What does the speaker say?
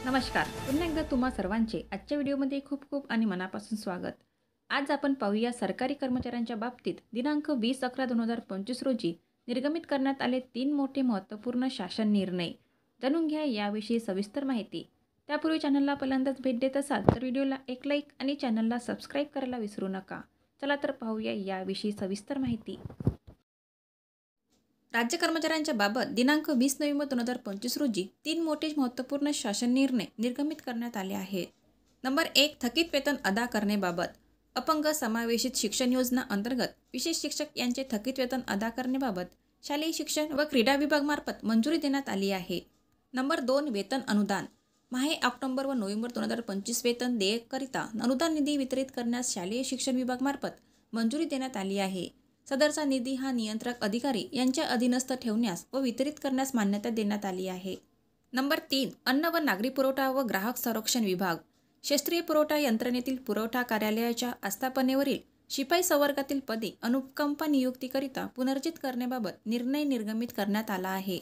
नमस्कार. पुन्हा एकदा तुम्हा सर्वांचे आजच्या व्हिडिओमध्ये खूप खूप आणि मनापासून स्वागत. आज आपण पाहूया सरकारी कर्मचाऱ्यांच्या बाबतीत दिनांक 20/11/2025 रोजी निर्गमित करण्यात आले 3 मोठे महत्त्वपूर्ण शासन निर्णय. जाणून घ्या याविषयी सविस्तर माहिती. त्यापूर्वी चॅनलला पहिल्यांदाच भेट देत असाल तर व्हिडिओला एक लाईक आणि चॅनलला सबस्क्राईब करायला विसरू नका. चला तर पाहूया याविषयी सविस्तर माहिती. राज्य कर्मचाऱ्यांच्या बाबत दिनांक 20 नोव्हेंबर 2025 रोजी 3 मोठे महत्त्वपूर्ण शासन निर्णय निर्गमित करण्यात आले आहेत. नंबर 1. थकीत वेतन अदा करण्याबाबत. अपंग समावेशित शिक्षण योजना अंतर्गत विशेष शिक्षक यांचे थकीत वेतन अदा करण्याबाबत शालेय शिक्षण व क्रीडा विभागामार्फत मंजुरी देण्यात आली आहे. नंबर 2. वेतन अनुदान. माहे ऑक्टोबर व नोव्हेंबर 2025 वेतन देयककरिता अनुदान निधी वितरित करण्यास शालेय शिक्षण विभागामार्फत मंजुरी देण्यात आली आहे. सदरचा निधी हा नियंत्रक अधिकारी यांच्या अधीनस्थ ठेवण्यास व वितरित करण्यास मान्यता देण्यात आली आहे. नंबर 3. अन्न व नागरी पुरवठा व ग्राहक संरक्षण विभाग. क्षेत्रीय पुरवठा यंत्रणेतील पुरवठा कार्यालयाच्या आस्थापनेवरील शिपाई संवर्गातील पदे अनुकंपा नियुक्तीकरिता पुनर्जित करण्याबाबत निर्णय निर्गमित करण्यात आला आहे.